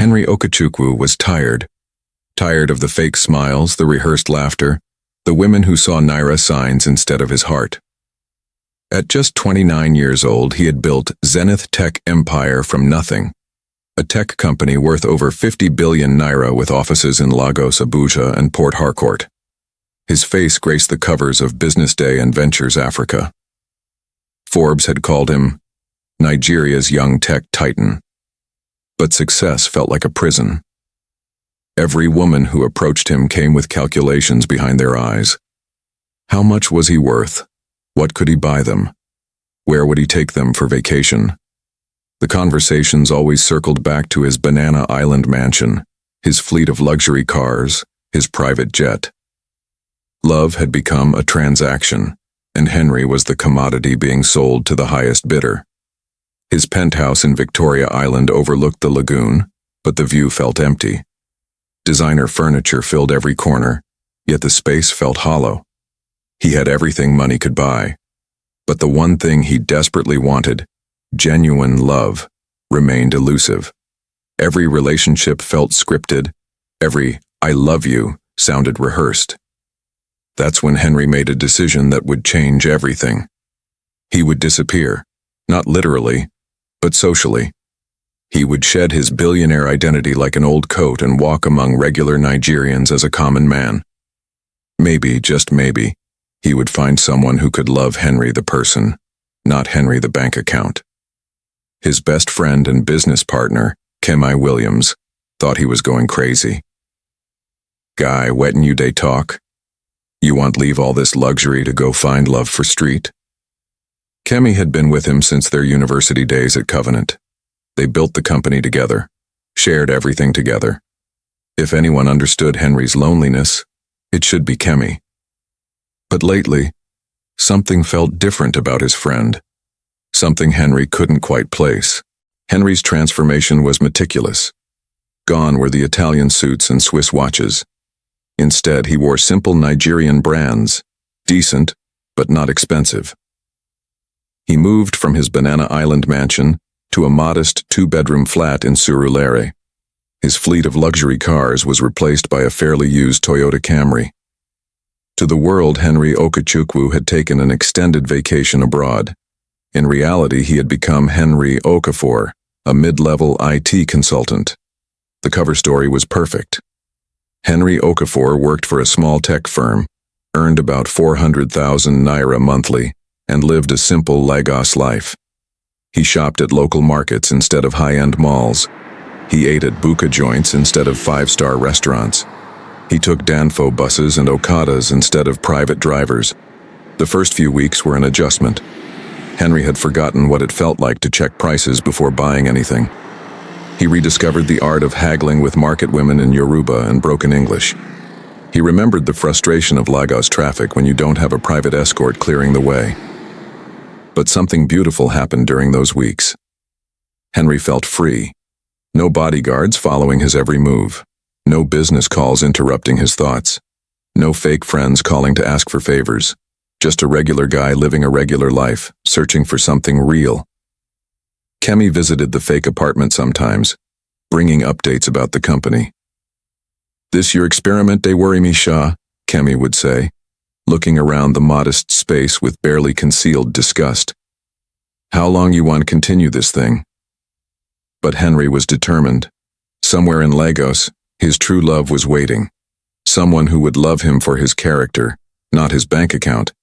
Henry Okechukwu was tired. Tired of the fake smiles, the rehearsed laughter, the women who saw Naira signs instead of his heart. At just 29 years old, he had built Zenith Tech Empire from nothing, a tech company worth over 50 billion Naira with offices in Lagos, Abuja, and Port Harcourt. His face graced the covers of Business Day and Ventures Africa. Forbes had called him Nigeria's young tech titan. But success felt like a prison. Every woman who approached him came with calculations behind their eyes. How much was he worth? What could he buy them? Where would he take them for vacation? The conversations always circled back to his Banana Island mansion, his fleet of luxury cars, his private jet. Love had become a transaction, and Henry was the commodity being sold to the highest bidder. His penthouse in Victoria Island overlooked the lagoon, but the view felt empty. Designer furniture filled every corner, yet the space felt hollow. He had everything money could buy, but the one thing he desperately wanted, genuine love, remained elusive. Every relationship felt scripted. Every "I love you" sounded rehearsed. That's when Henry made a decision that would change everything. He would disappear, not literally, but socially. He would shed his billionaire identity like an old coat and walk among regular Nigerians as a common man. Maybe, just maybe, he would find someone who could love Henry the person, not Henry the bank account. His best friend and business partner, Kemi Williams, thought he was going crazy. "Guy, wetin you dey talk? You want leave all this luxury to go find love for street?" Kemi had been with him since their university days at Covenant. They built the company together, shared everything together. If anyone understood Henry's loneliness, it should be Kemi. But lately, something felt different about his friend. Something Henry couldn't quite place. Henry's transformation was meticulous. Gone were the Italian suits and Swiss watches. Instead, he wore simple Nigerian brands, decent, but not expensive. He moved from his Banana Island mansion to a modest two-bedroom flat in Surulere. His fleet of luxury cars was replaced by a fairly used Toyota Camry. To the world, Henry Okechukwu had taken an extended vacation abroad. In reality, he had become Henry Okafor, a mid-level IT consultant. The cover story was perfect. Henry Okafor worked for a small tech firm, earned about 400,000 Naira monthly, and lived a simple Lagos life. He shopped at local markets instead of high-end malls. He ate at buka joints instead of five-star restaurants. He took Danfo buses and Okadas instead of private drivers. The first few weeks were an adjustment. Henry had forgotten what it felt like to check prices before buying anything. He rediscovered the art of haggling with market women in Yoruba and broken English. He remembered the frustration of Lagos traffic when you don't have a private escort clearing the way. But something beautiful happened during those weeks. Henry felt free. No bodyguards following his every move. No business calls interrupting his thoughts. No fake friends calling to ask for favors. Just a regular guy living a regular life, searching for something real. Kemi visited the fake apartment sometimes, bringing updates about the company. "This your experiment they worry me, Shah," Kemi would say, looking around the modest space with barely concealed disgust. "How long you want to continue this thing?" But Henry was determined. Somewhere in Lagos, his true love was waiting. Someone who would love him for his character, not his bank account.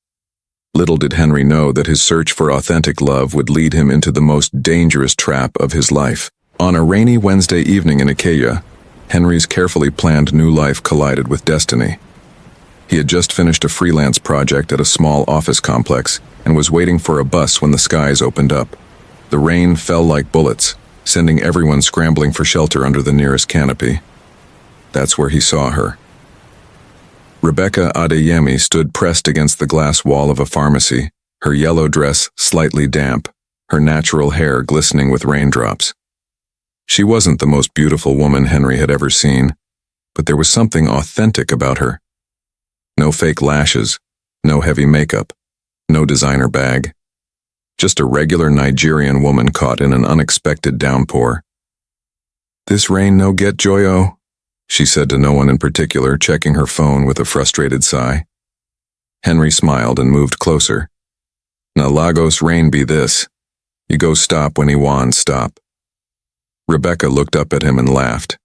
Little did Henry know that his search for authentic love would lead him into the most dangerous trap of his life. On a rainy Wednesday evening in Ikeja, Henry's carefully planned new life collided with destiny. He had just finished a freelance project at a small office complex and was waiting for a bus when the skies opened up. The rain fell like bullets, sending everyone scrambling for shelter under the nearest canopy. That's where he saw her. Rebecca Adeyemi stood pressed against the glass wall of a pharmacy, her yellow dress slightly damp, her natural hair glistening with raindrops. She wasn't the most beautiful woman Henry had ever seen, but there was something authentic about her. No fake lashes, no heavy makeup, no designer bag. Just a regular Nigerian woman caught in an unexpected downpour. "This rain no get joyo," she said to no one in particular, checking her phone with a frustrated sigh. Henry smiled and moved closer. "Na Lagos rain be this. You go stop when he wan stop." Rebecca looked up at him and laughed,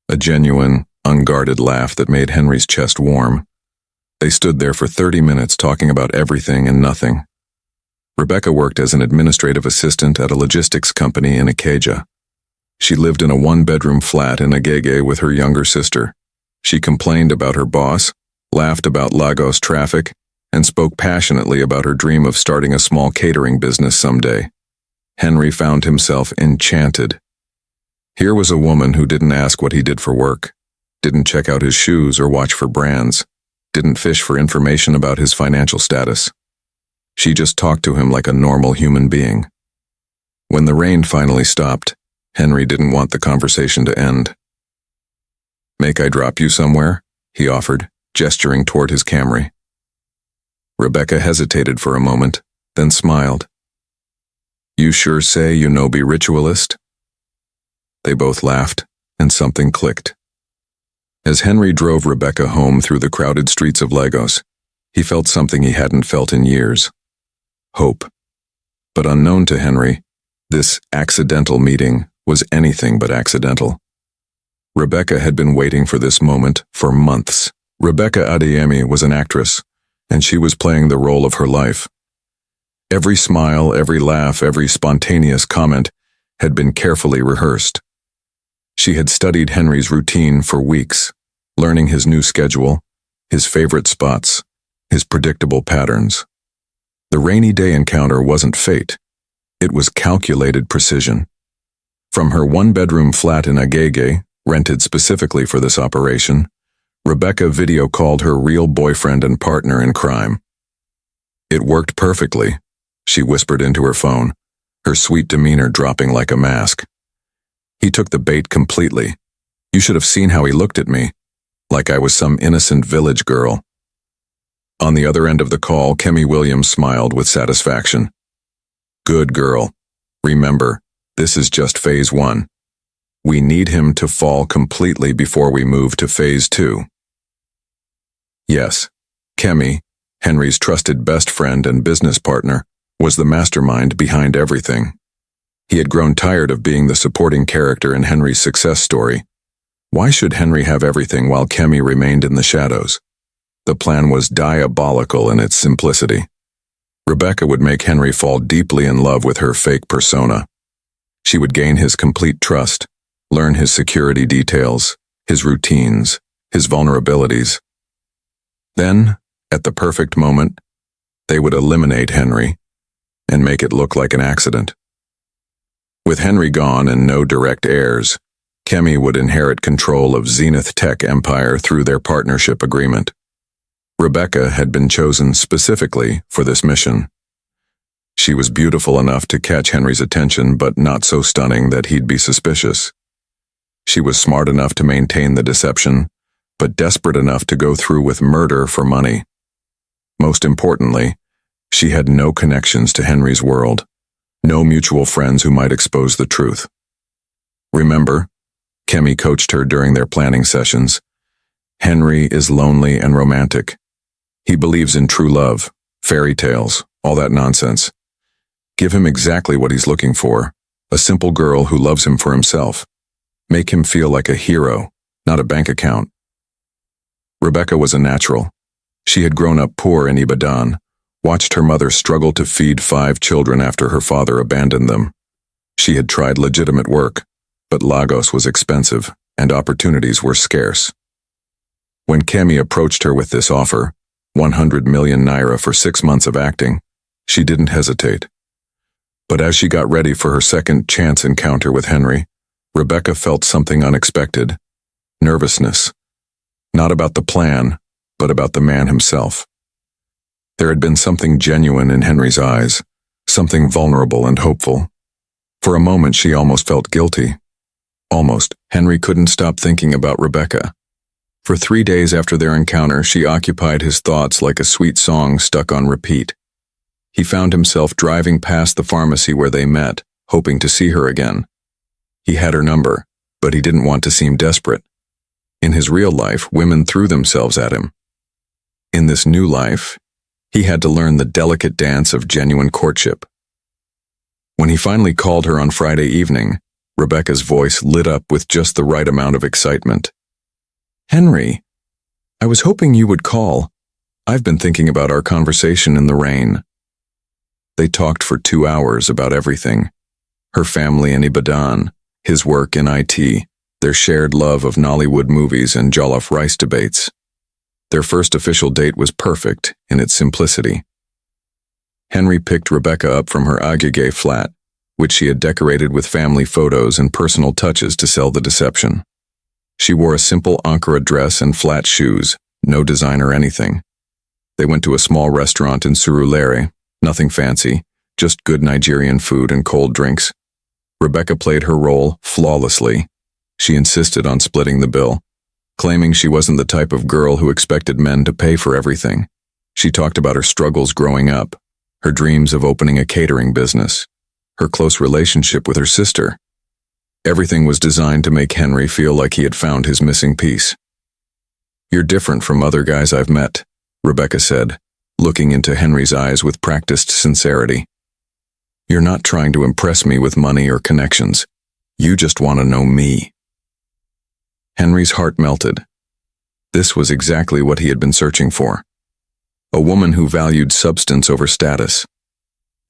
a genuine, unguarded laugh that made Henry's chest warm. They stood there for 30 minutes talking about everything and nothing. Rebecca worked as an administrative assistant at a logistics company in Ikeja. She lived in a one-bedroom flat in Agege with her younger sister. She complained about her boss, laughed about Lagos traffic, and spoke passionately about her dream of starting a small catering business someday. Henry found himself enchanted. Here was a woman who didn't ask what he did for work, didn't check out his shoes or watch for brands, didn't fish for information about his financial status. She just talked to him like a normal human being. When the rain finally stopped, Henry didn't want the conversation to end. "Make I drop you somewhere?" he offered, gesturing toward his Camry. Rebecca hesitated for a moment, then smiled. "You sure say you no be ritualist?" They both laughed, and something clicked. As Henry drove Rebecca home through the crowded streets of Lagos, he felt something he hadn't felt in years. Hope. But unknown to Henry, this accidental meeting was anything but accidental. Rebecca had been waiting for this moment for months. Rebecca Adeyemi was an actress, and she was playing the role of her life. Every smile, every laugh, every spontaneous comment had been carefully rehearsed. She had studied Henry's routine for weeks, learning his new schedule, his favorite spots, his predictable patterns. The rainy day encounter wasn't fate. It was calculated precision. From her one-bedroom flat in Agege, rented specifically for this operation, Rebecca video called her real boyfriend and partner in crime. "It worked perfectly," she whispered into her phone, her sweet demeanor dropping like a mask. "He took the bait completely. You should have seen how he looked at me, like I was some innocent village girl." On the other end of the call, Kemi Williams smiled with satisfaction. "Good girl. Remember, this is just phase 1. We need him to fall completely before we move to phase 2. Yes, Kemi, Henry's trusted best friend and business partner, was the mastermind behind everything. He had grown tired of being the supporting character in Henry's success story. Why should Henry have everything while Kemi remained in the shadows? The plan was diabolical in its simplicity. Rebecca would make Henry fall deeply in love with her fake persona. She would gain his complete trust, learn his security details, his routines, his vulnerabilities. Then, at the perfect moment, they would eliminate Henry and make it look like an accident. With Henry gone and no direct heirs, Kemi would inherit control of Zenith Tech Empire through their partnership agreement. Rebecca had been chosen specifically for this mission. She was beautiful enough to catch Henry's attention, but not so stunning that he'd be suspicious. She was smart enough to maintain the deception, but desperate enough to go through with murder for money. Most importantly, she had no connections to Henry's world, no mutual friends who might expose the truth. Remember, Kemi coached her during their planning sessions. Henry is lonely and romantic. He believes in true love, fairy tales, all that nonsense. Give him exactly what he's looking for, a simple girl who loves him for himself. Make him feel like a hero, not a bank account. Rebecca was a natural. She had grown up poor in Ibadan, watched her mother struggle to feed 5 children after her father abandoned them. She had tried legitimate work, but Lagos was expensive and opportunities were scarce. When Kemi approached her with this offer, 100 million naira for 6 months of acting, she didn't hesitate. But as she got ready for her second chance encounter with Henry, Rebecca felt something unexpected. Nervousness. Not about the plan, but about the man himself. There had been something genuine in Henry's eyes, something vulnerable and hopeful. For a moment she almost felt guilty. Almost. Henry couldn't stop thinking about Rebecca. For 3 days after their encounter, she occupied his thoughts like a sweet song stuck on repeat. He found himself driving past the pharmacy where they met, hoping to see her again. He had her number, but he didn't want to seem desperate. In his real life, women threw themselves at him. In this new life, he had to learn the delicate dance of genuine courtship. When he finally called her on Friday evening, Rebecca's voice lit up with just the right amount of excitement. "Henry, I was hoping you would call. I've been thinking about our conversation in the rain." They talked for 2 hours about everything. Her family in Ibadan, his work in IT, their shared love of Nollywood movies and jollof rice debates. Their first official date was perfect in its simplicity. Henry picked Rebecca up from her Agege flat, which she had decorated with family photos and personal touches to sell the deception. She wore a simple Ankara dress and flat shoes, no design or anything. They went to a small restaurant in Surulere, nothing fancy, just good Nigerian food and cold drinks. Rebecca played her role flawlessly. She insisted on splitting the bill, claiming she wasn't the type of girl who expected men to pay for everything. She talked about her struggles growing up, her dreams of opening a catering business, her close relationship with her sister. Everything was designed to make Henry feel like he had found his missing piece. "You're different from other guys I've met," Rebecca said, looking into Henry's eyes with practiced sincerity. "You're not trying to impress me with money or connections. You just want to know me." Henry's heart melted. This was exactly what he had been searching for. A woman who valued substance over status.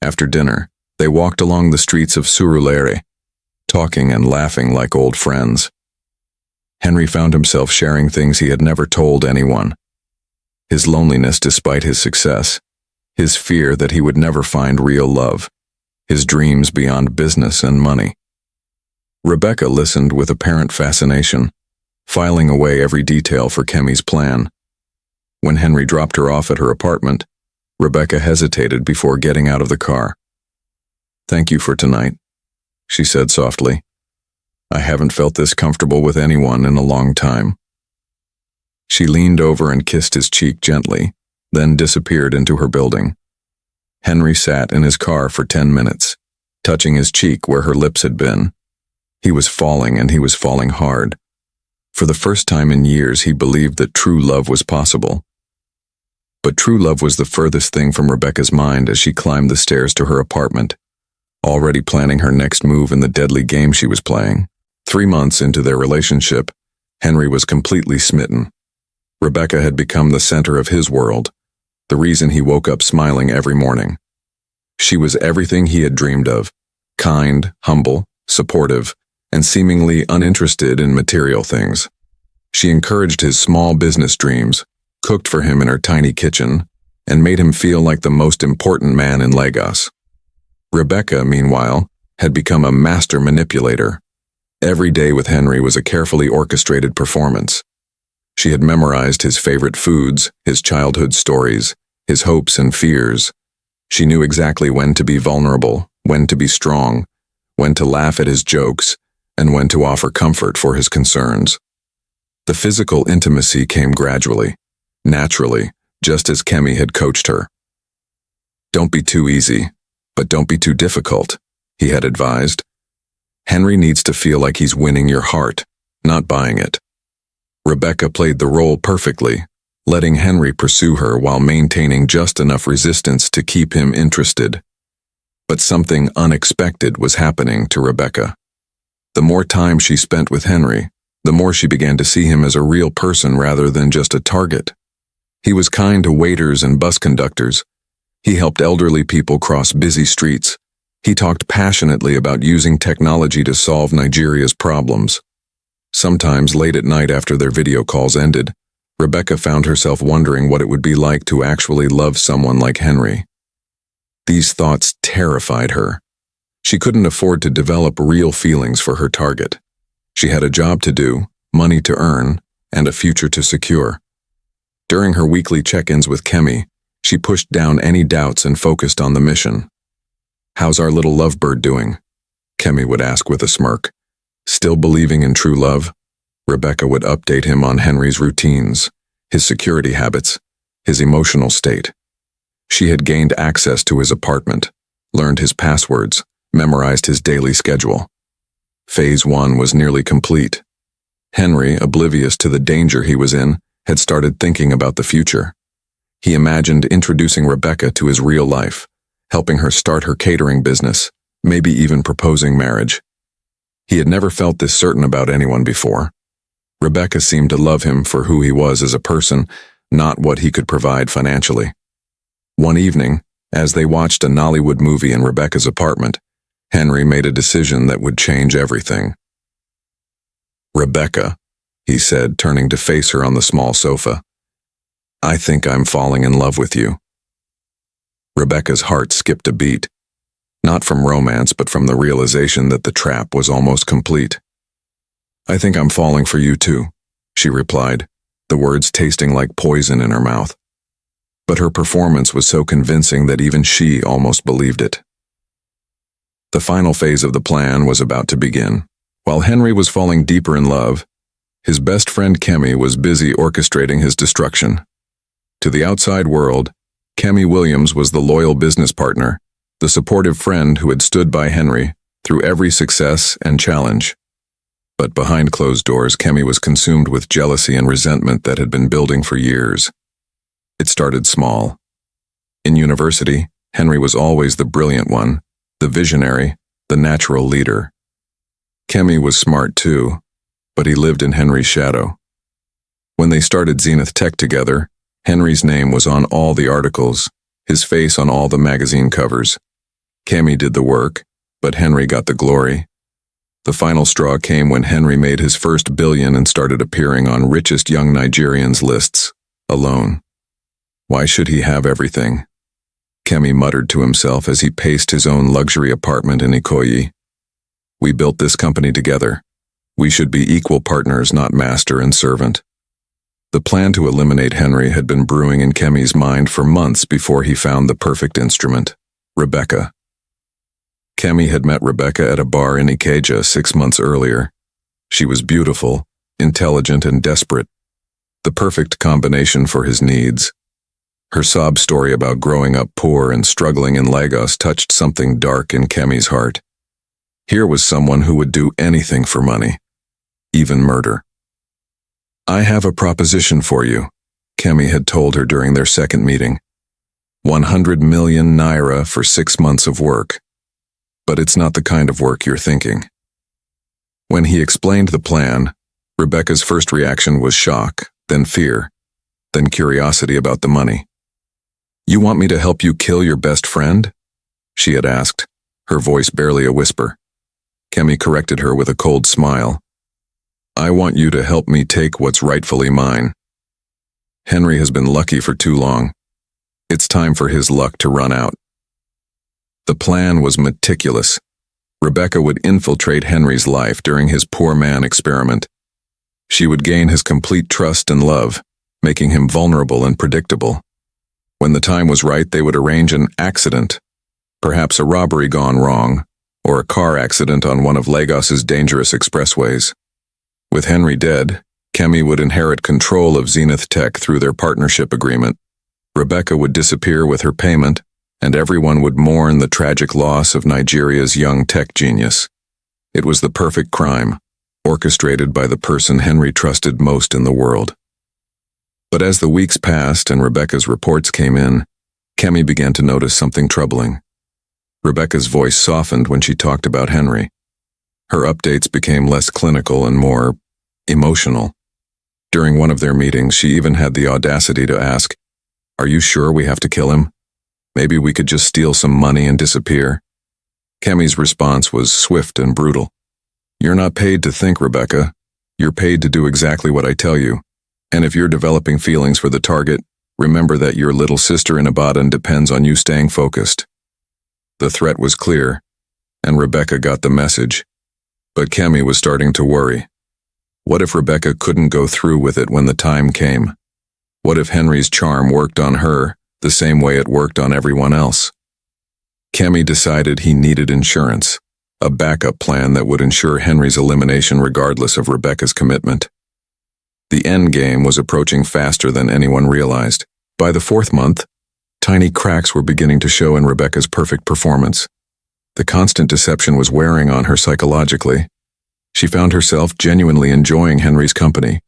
After dinner, they walked along the streets of Surulere, talking and laughing like old friends. Henry found himself sharing things he had never told anyone. His loneliness despite his success, his fear that he would never find real love, his dreams beyond business and money. Rebecca listened with apparent fascination, filing away every detail for Kemi's plan. When Henry dropped her off at her apartment, Rebecca hesitated before getting out of the car. "Thank you for tonight," she said softly. "I haven't felt this comfortable with anyone in a long time." She leaned over and kissed his cheek gently, then disappeared into her building. Henry sat in his car for 10 minutes, touching his cheek where her lips had been. He was falling, and he was falling hard. For the first time in years, he believed that true love was possible. But true love was the furthest thing from Rebecca's mind as she climbed the stairs to her apartment, already planning her next move in the deadly game she was playing. 3 months into their relationship, Henry was completely smitten. Rebecca had become the center of his world, the reason he woke up smiling every morning. She was everything he had dreamed of: kind, humble, supportive, and seemingly uninterested in material things. She encouraged his small business dreams, cooked for him in her tiny kitchen, and made him feel like the most important man in Lagos. Rebecca, meanwhile, had become a master manipulator. Every day with Henry was a carefully orchestrated performance. She had memorized his favorite foods, his childhood stories, his hopes and fears. She knew exactly when to be vulnerable, when to be strong, when to laugh at his jokes, and when to offer comfort for his concerns. The physical intimacy came gradually, naturally, just as Kemi had coached her. "Don't be too easy, but don't be too difficult," he had advised. "Henry needs to feel like he's winning your heart, not buying it." Rebecca played the role perfectly, letting Henry pursue her while maintaining just enough resistance to keep him interested. But something unexpected was happening to Rebecca. The more time she spent with Henry, the more she began to see him as a real person rather than just a target. He was kind to waiters and bus conductors. He helped elderly people cross busy streets. He talked passionately about using technology to solve Nigeria's problems. Sometimes late at night after their video calls ended, Rebecca found herself wondering what it would be like to actually love someone like Henry. These thoughts terrified her. She couldn't afford to develop real feelings for her target. She had a job to do, money to earn, and a future to secure. During her weekly check-ins with Kemi, she pushed down any doubts and focused on the mission. "How's our little lovebird doing?" Kemi would ask with a smirk. Still believing in true love, Rebecca would update him on Henry's routines, his security habits, his emotional state. She had gained access to his apartment, learned his passwords, memorized his daily schedule. Phase 1 was nearly complete. Henry, oblivious to the danger he was in, had started thinking about the future. He imagined introducing Rebecca to his real life, helping her start her catering business, maybe even proposing marriage. He had never felt this certain about anyone before. Rebecca seemed to love him for who he was as a person, not what he could provide financially. One evening, as they watched a Nollywood movie in Rebecca's apartment, Henry made a decision that would change everything. "Rebecca," he said, turning to face her on the small sofa, "I think I'm falling in love with you." Rebecca's heart skipped a beat, not from romance but from the realization that the trap was almost complete. "I think I'm falling for you too," she replied, the words tasting like poison in her mouth. But her performance was so convincing that even she almost believed it. The final phase of the plan was about to begin. While Henry was falling deeper in love, his best friend Kemi was busy orchestrating his destruction. To the outside world, Kemi Williams was the loyal business partner, the supportive friend who had stood by Henry through every success and challenge. But behind closed doors, Kemi was consumed with jealousy and resentment that had been building for years. It started small. In university, Henry was always the brilliant one, the visionary, the natural leader. Kemi was smart too, but he lived in Henry's shadow. When they started Zenith Tech together, Henry's name was on all the articles, his face on all the magazine covers. Kemi did the work, but Henry got the glory. The final straw came when Henry made his first billion and started appearing on richest young Nigerians lists, alone. Why should he have everything? Kemi muttered to himself as he paced his own luxury apartment in Ikoyi. We built this company together. We should be equal partners, not master and servant. The plan to eliminate Henry had been brewing in Kemi's mind for months before he found the perfect instrument, Rebecca. Kemi had met Rebecca at a bar in Ikeja 6 months earlier. She was beautiful, intelligent, and desperate, the perfect combination for his needs. Her sob story about growing up poor and struggling in Lagos touched something dark in Kemi's heart. Here was someone who would do anything for money, even murder. "I have a proposition for you," Kemi had told her during their second meeting. 100 million naira for 6 months of work. But it's not the kind of work you're thinking. When he explained the plan, Rebecca's first reaction was shock, then fear, then curiosity about the money. "You want me to help you kill your best friend?" she had asked, her voice barely a whisper. Kemi corrected her with a cold smile. "I want you to help me take what's rightfully mine. Henry has been lucky for too long. It's time for his luck to run out." The plan was meticulous. Rebecca would infiltrate Henry's life during his poor man experiment. She would gain his complete trust and love, making him vulnerable and predictable. When the time was right, they would arrange an accident, perhaps a robbery gone wrong, or a car accident on one of Lagos's dangerous expressways. With Henry dead, Kemi would inherit control of Zenith Tech through their partnership agreement. Rebecca would disappear with her payment, and everyone would mourn the tragic loss of Nigeria's young tech genius. It was the perfect crime, orchestrated by the person Henry trusted most in the world. But as the weeks passed and Rebecca's reports came in, Kemi began to notice something troubling. Rebecca's voice softened when she talked about Henry. Her updates became less clinical and more emotional. During one of their meetings, she even had the audacity to ask, "Are you sure we have to kill him? Maybe we could just steal some money and disappear." Kemi's response was swift and brutal. "You're not paid to think, Rebecca. You're paid to do exactly what I tell you. And if you're developing feelings for the target, remember that your little sister in Ibadan depends on you staying focused." The threat was clear, and Rebecca got the message. But Kemi was starting to worry. What if Rebecca couldn't go through with it when the time came? What if Henry's charm worked on her the same way it worked on everyone else? Kemi decided he needed insurance, a backup plan that would ensure Henry's elimination regardless of Rebecca's commitment. The end game was approaching faster than anyone realized. By the 4th month, tiny cracks were beginning to show in Rebecca's perfect performance. The constant deception was wearing on her psychologically. She found herself genuinely enjoying Henry's company,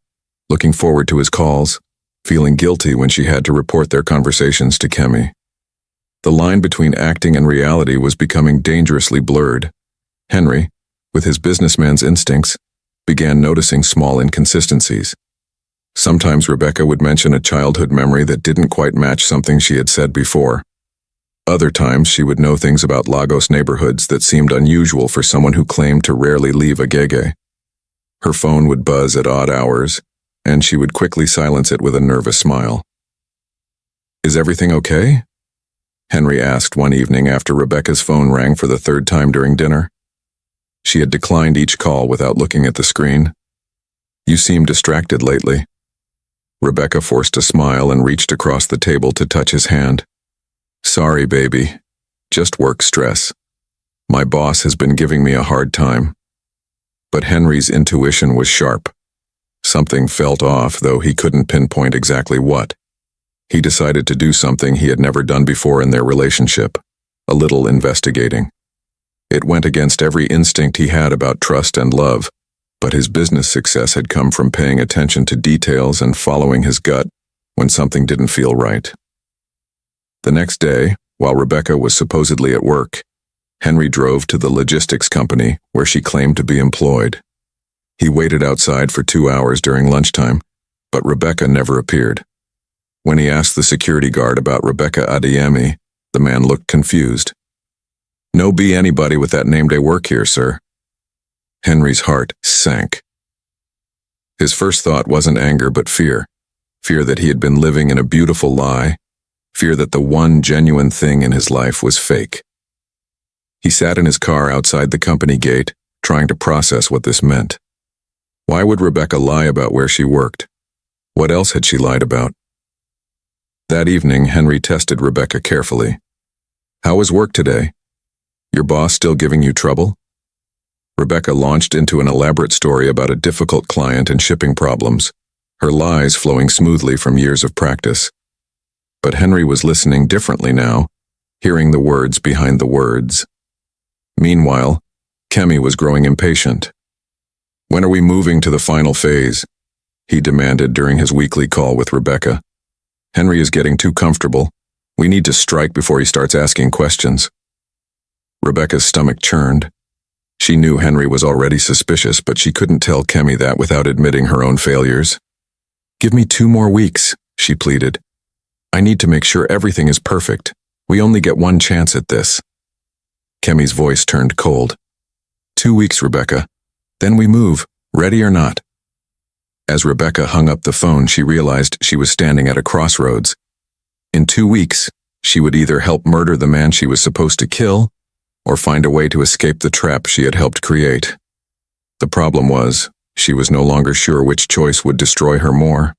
looking forward to his calls, feeling guilty when she had to report their conversations to Kemi. The line between acting and reality was becoming dangerously blurred. Henry, with his businessman's instincts, began noticing small inconsistencies. Sometimes Rebecca would mention a childhood memory that didn't quite match something she had said before. Other times she would know things about Lagos neighborhoods that seemed unusual for someone who claimed to rarely leave Agege. Her phone would buzz at odd hours, and she would quickly silence it with a nervous smile. "Is everything okay?" Henry asked one evening after Rebecca's phone rang for the third time during dinner. She had declined each call without looking at the screen. "You seem distracted lately." Rebecca forced a smile and reached across the table to touch his hand. "Sorry, baby. Just work stress. My boss has been giving me a hard time." But Henry's intuition was sharp. Something felt off, though he couldn't pinpoint exactly what. He decided to do something he had never done before in their relationship, a little investigating. It went against every instinct he had about trust and love, but his business success had come from paying attention to details and following his gut when something didn't feel right. The next day, while Rebecca was supposedly at work, Henry drove to the logistics company where she claimed to be employed. He waited outside for 2 hours during lunchtime, but Rebecca never appeared. When he asked the security guard about Rebecca Adeyemi, the man looked confused. "No be anybody with that name they work here, sir." Henry's heart sank. His first thought wasn't anger but fear. Fear that he had been living in a beautiful lie. Fear that the one genuine thing in his life was fake. He sat in his car outside the company gate, trying to process what this meant. Why would Rebecca lie about where she worked? What else had she lied about? That evening, Henry tested Rebecca carefully. "How was work today? Your boss still giving you trouble?" Rebecca launched into an elaborate story about a difficult client and shipping problems, her lies flowing smoothly from years of practice. But Henry was listening differently now, hearing the words behind the words. Meanwhile, Kemi was growing impatient. "When are we moving to the final phase?" he demanded during his weekly call with Rebecca. "Henry is getting too comfortable. We need to strike before he starts asking questions." Rebecca's stomach churned. She knew Henry was already suspicious, but she couldn't tell Kemi that without admitting her own failures. "Give me 2 more weeks, she pleaded. "I need to make sure everything is perfect. We only get one chance at this." Kemi's voice turned cold. 2 weeks, Rebecca. Then we move, ready or not." As Rebecca hung up the phone, she realized she was standing at a crossroads. In 2 weeks, she would either help murder the man she was supposed to kill, or find a way to escape the trap she had helped create. The problem was, she was no longer sure which choice would destroy her more.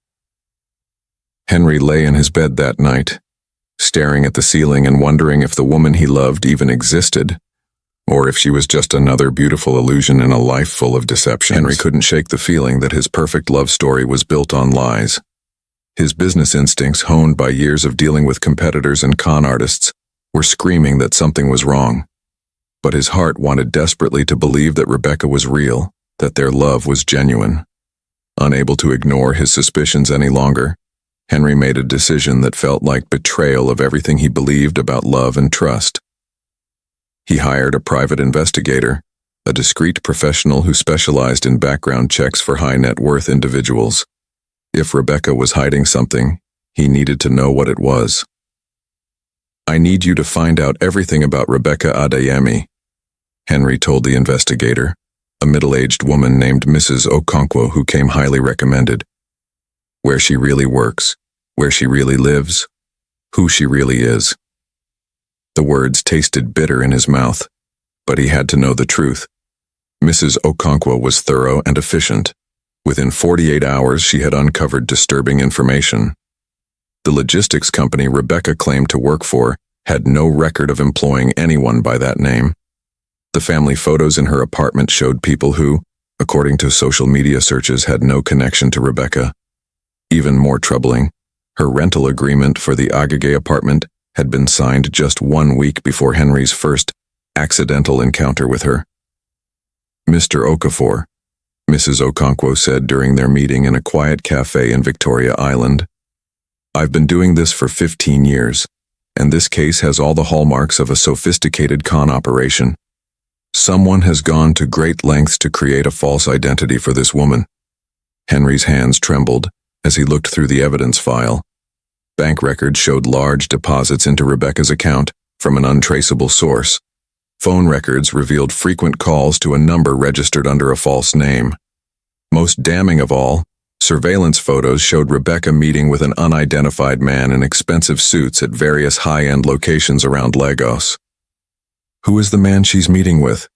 Henry lay in his bed that night, staring at the ceiling and wondering if the woman he loved even existed, or if she was just another beautiful illusion in a life full of deceptions. Henry couldn't shake the feeling that his perfect love story was built on lies. His business instincts, honed by years of dealing with competitors and con artists, were screaming that something was wrong. But his heart wanted desperately to believe that Rebecca was real, that their love was genuine. Unable to ignore his suspicions any longer, Henry made a decision that felt like betrayal of everything he believed about love and trust. He hired a private investigator, a discreet professional who specialized in background checks for high-net-worth individuals. If Rebecca was hiding something, he needed to know what it was. "I need you to find out everything about Rebecca Adeyemi," Henry told the investigator, a middle-aged woman named Mrs. Okonkwo who came highly recommended. "Where she really works, where she really lives, who she really is." The words tasted bitter in his mouth, but he had to know the truth. Mrs. Okonkwo was thorough and efficient. Within 48 hours, she had uncovered disturbing information. The logistics company Rebecca claimed to work for had no record of employing anyone by that name. The family photos in her apartment showed people who, according to social media searches, had no connection to Rebecca. Even more troubling, her rental agreement for the Agege apartment had been signed just 1 week before Henry's first accidental encounter with her. "Mr. Okafor," Mrs. Okonkwo said during their meeting in a quiet cafe in Victoria Island. "I've been doing this for 15 years, and this case has all the hallmarks of a sophisticated con operation. Someone has gone to great lengths to create a false identity for this woman." Henry's hands trembled as he looked through the evidence file. Bank records showed large deposits into Rebecca's account from an untraceable source. Phone records revealed frequent calls to a number registered under a false name. Most damning of all, surveillance photos showed Rebecca meeting with an unidentified man in expensive suits at various high-end locations around Lagos. "Who is the man she's meeting with?"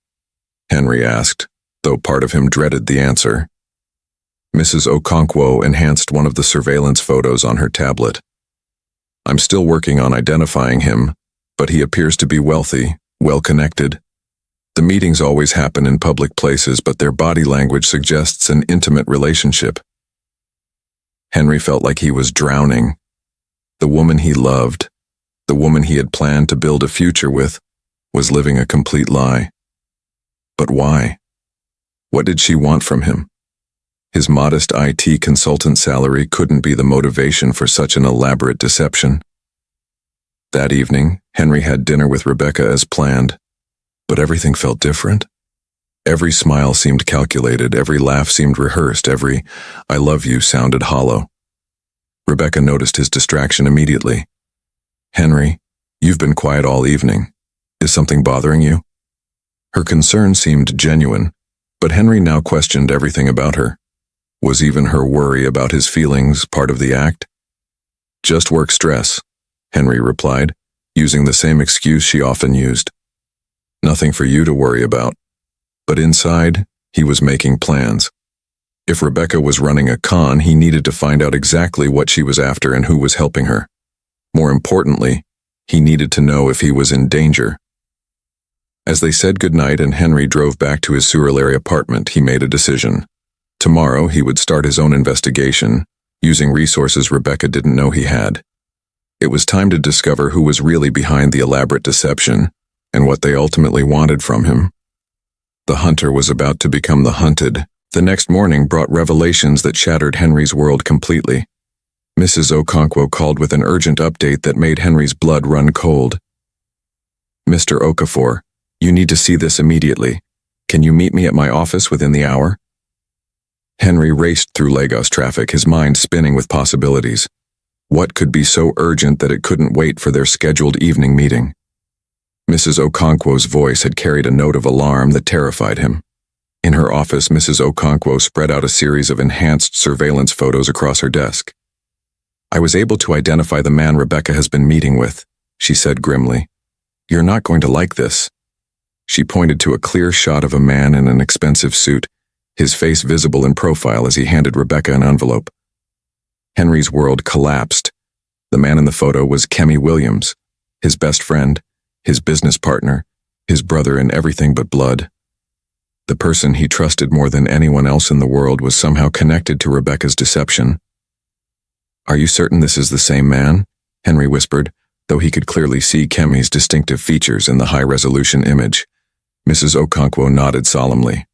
Henry asked, though part of him dreaded the answer. Mrs. Okonkwo enhanced one of the surveillance photos on her tablet. "I'm still working on identifying him, but he appears to be wealthy, well-connected. The meetings always happen in public places, but their body language suggests an intimate relationship." Henry felt like he was drowning. The woman he loved, the woman he had planned to build a future with, was living a complete lie. But why? What did she want from him? His modest IT consultant salary couldn't be the motivation for such an elaborate deception. That evening, Henry had dinner with Rebecca as planned, but everything felt different. Every smile seemed calculated, every laugh seemed rehearsed, every "I love you" sounded hollow. Rebecca noticed his distraction immediately. "Henry, you've been quiet all evening. Is something bothering you?" Her concern seemed genuine, but Henry now questioned everything about her. Was even her worry about his feelings part of the act? "Just work stress," Henry replied, using the same excuse she often used. "Nothing for you to worry about." But inside, he was making plans. If Rebecca was running a con, he needed to find out exactly what she was after and who was helping her. More importantly, he needed to know if he was in danger. As they said goodnight and Henry drove back to his Surulere apartment, he made a decision. Tomorrow, he would start his own investigation, using resources Rebecca didn't know he had. It was time to discover who was really behind the elaborate deception and what they ultimately wanted from him. The hunter was about to become the hunted. The next morning brought revelations that shattered Henry's world completely. Mrs. Okonkwo called with an urgent update that made Henry's blood run cold. "Mr. Okafor, you need to see this immediately. Can you meet me at my office within the hour?" Henry raced through Lagos traffic, his mind spinning with possibilities. What could be so urgent that it couldn't wait for their scheduled evening meeting? Mrs. Okonkwo's voice had carried a note of alarm that terrified him. In her office, Mrs. Okonkwo spread out a series of enhanced surveillance photos across her desk. "I was able to identify the man Rebecca has been meeting with," she said grimly. "You're not going to like this." She pointed to a clear shot of a man in an expensive suit, his face visible in profile as he handed Rebecca an envelope. Henry's world collapsed. The man in the photo was Kemi Williams, his best friend, his business partner, his brother in everything but blood. The person he trusted more than anyone else in the world was somehow connected to Rebecca's deception. "Are you certain this is the same man?" Henry whispered, though he could clearly see Kemi's distinctive features in the high-resolution image. Mrs. Okonkwo nodded solemnly.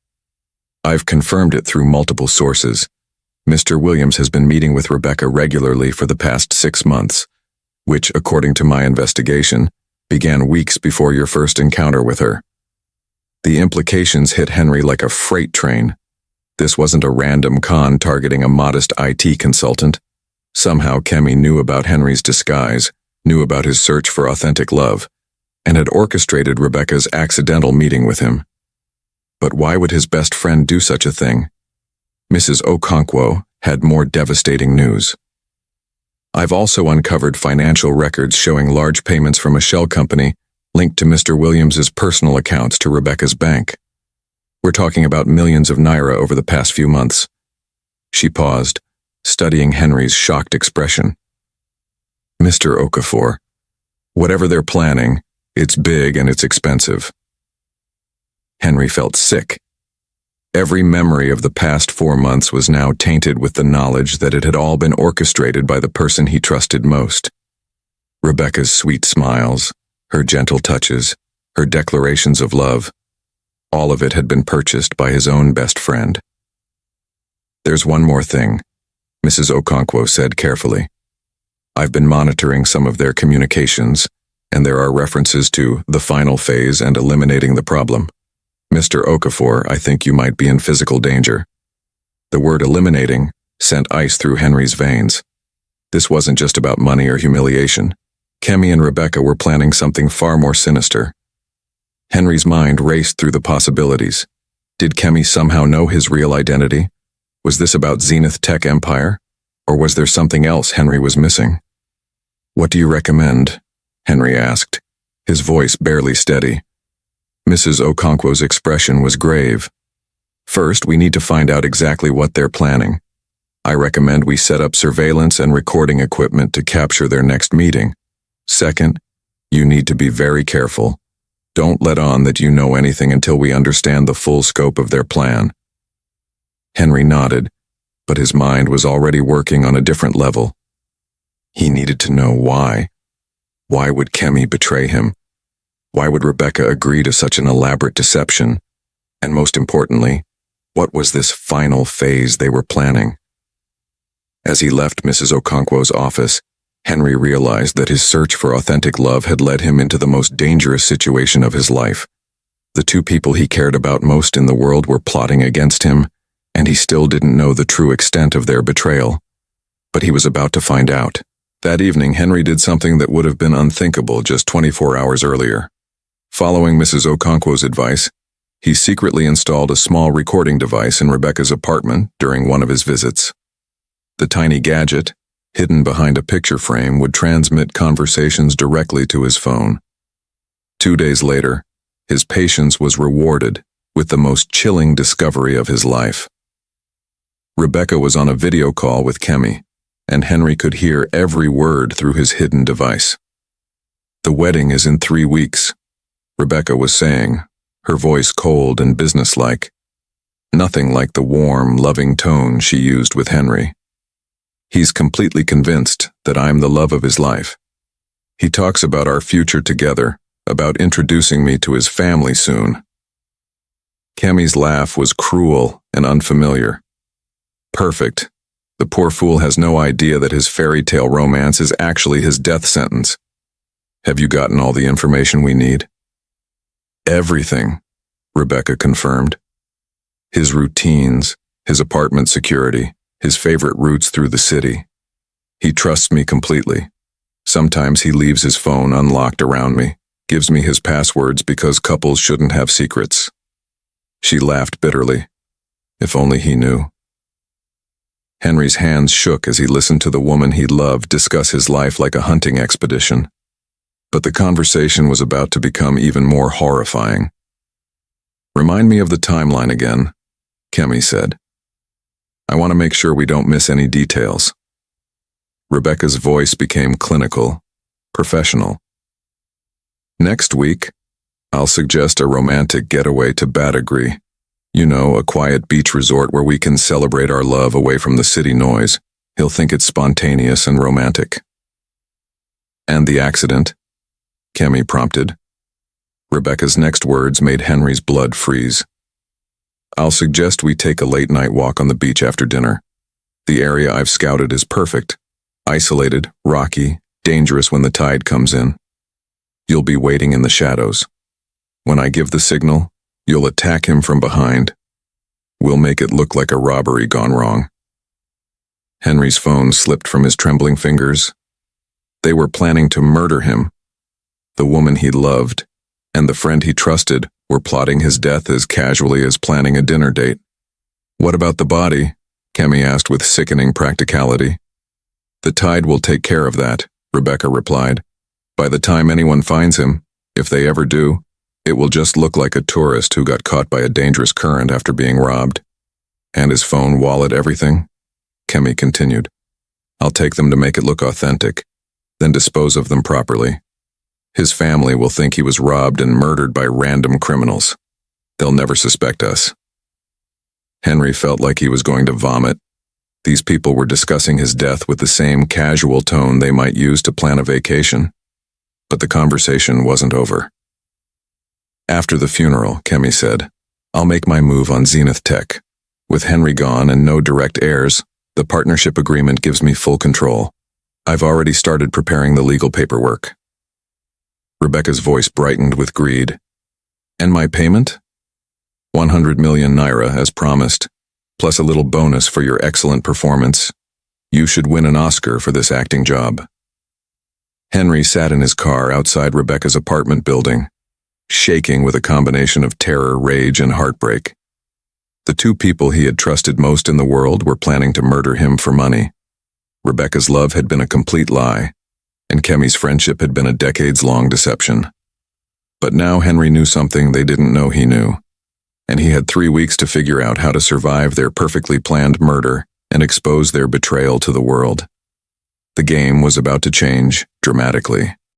"I've confirmed it through multiple sources. Mr. Williams has been meeting with Rebecca regularly for the past 6 months, which, according to my investigation, began weeks before your first encounter with her." The implications hit Henry like a freight train. This wasn't a random con targeting a modest IT consultant. Somehow Kemi knew about Henry's disguise, knew about his search for authentic love, and had orchestrated Rebecca's accidental meeting with him. But why would his best friend do such a thing? Mrs. Okonkwo had more devastating news. "I've also uncovered financial records showing large payments from a shell company linked to Mr. Williams's personal accounts to Rebecca's bank. We're talking about millions of naira over the past few months." She paused, studying Henry's shocked expression. "Mr. Okafor, whatever they're planning, it's big and it's expensive." Henry felt sick. Every memory of the past 4 months was now tainted with the knowledge that it had all been orchestrated by the person he trusted most. Rebecca's sweet smiles, her gentle touches, her declarations of love, all of it had been purchased by his own best friend. There's one more thing, Mrs. Okonkwo said carefully. I've been monitoring some of their communications, and there are references to the final phase and eliminating the problem. Mr. Okafor, I think you might be in physical danger. The word eliminating sent ice through Henry's veins. This wasn't just about money or humiliation. Kemi and Rebecca were planning something far more sinister. Henry's mind raced through the possibilities. Did Kemi somehow know his real identity? Was this about Zenith Tech Empire? Or was there something else Henry was missing? What do you recommend? Henry asked, his voice barely steady. Mrs. Okonkwo's expression was grave. First, we need to find out exactly what they're planning. I recommend we set up surveillance and recording equipment to capture their next meeting. Second, you need to be very careful. Don't let on that you know anything until we understand the full scope of their plan. Henry nodded, but his mind was already working on a different level. He needed to know why. Why would Kemi betray him? Why would Rebecca agree to such an elaborate deception? And most importantly, what was this final phase they were planning? As he left Mrs. Okonkwo's office, Henry realized that his search for authentic love had led him into the most dangerous situation of his life. The two people he cared about most in the world were plotting against him, and he still didn't know the true extent of their betrayal. But he was about to find out. That evening, Henry did something that would have been unthinkable just 24 hours earlier. Following Mrs. Okonkwo's advice, he secretly installed a small recording device in Rebecca's apartment during one of his visits. The tiny gadget, hidden behind a picture frame, would transmit conversations directly to his phone. 2 days later, his patience was rewarded with the most chilling discovery of his life. Rebecca was on a video call with Kemi, and Henry could hear every word through his hidden device. The wedding is in 3 weeks, Rebecca was saying, her voice cold and businesslike. Nothing like the warm, loving tone she used with Henry. He's completely convinced that I'm the love of his life. He talks about our future together, about introducing me to his family soon. Kemi's laugh was cruel and unfamiliar. Perfect. The poor fool has no idea that his fairy tale romance is actually his death sentence. Have you gotten all the information we need? Everything, Rebecca confirmed. His routines, his apartment security, his favorite routes through the city. He trusts me completely. Sometimes he leaves his phone unlocked around me, gives me his passwords because couples shouldn't have secrets. She laughed bitterly. If only he knew. Henry's hands shook as he listened to the woman he loved discuss his life like a hunting expedition. But the conversation was about to become even more horrifying. Remind me of the timeline again, Kemi said. I want to make sure we don't miss any details. Rebecca's voice became clinical, professional. Next week, I'll suggest a romantic getaway to Badagry. You know, a quiet beach resort where we can celebrate our love away from the city noise. He'll think it's spontaneous and romantic. And the accident? Kemi prompted. Rebecca's next words made Henry's blood freeze. I'll suggest we take a late-night walk on the beach after dinner. The area I've scouted is perfect. Isolated, rocky, dangerous when the tide comes in. You'll be waiting in the shadows. When I give the signal, you'll attack him from behind. We'll make it look like a robbery gone wrong. Henry's phone slipped from his trembling fingers. They were planning to murder him. The woman he loved and the friend he trusted were plotting his death as casually as planning a dinner date. What about the body? Kemi asked with sickening practicality. The tide will take care of that, Rebecca replied. By the time anyone finds him, if they ever do, it will just look like a tourist who got caught by a dangerous current after being robbed. And his phone, wallet, everything? Kemi continued. I'll take them to make it look authentic, then dispose of them properly. His family will think he was robbed and murdered by random criminals. They'll never suspect us. Henry felt like he was going to vomit. These people were discussing his death with the same casual tone they might use to plan a vacation. But the conversation wasn't over. After the funeral, Kemi said, I'll make my move on Zenith Tech. With Henry gone and no direct heirs, the partnership agreement gives me full control. I've already started preparing the legal paperwork. Rebecca's voice brightened with greed. And my payment? 100 million naira, as promised, plus a little bonus for your excellent performance. You should win an Oscar for this acting job. Henry sat in his car outside Rebecca's apartment building, shaking with a combination of terror, rage, and heartbreak. The two people he had trusted most in the world were planning to murder him for money. Rebecca's love had been a complete lie, and Kemi's friendship had been a decades-long deception. But now Henry knew something they didn't know he knew, and he had 3 weeks to figure out how to survive their perfectly planned murder and expose their betrayal to the world. The game was about to change dramatically.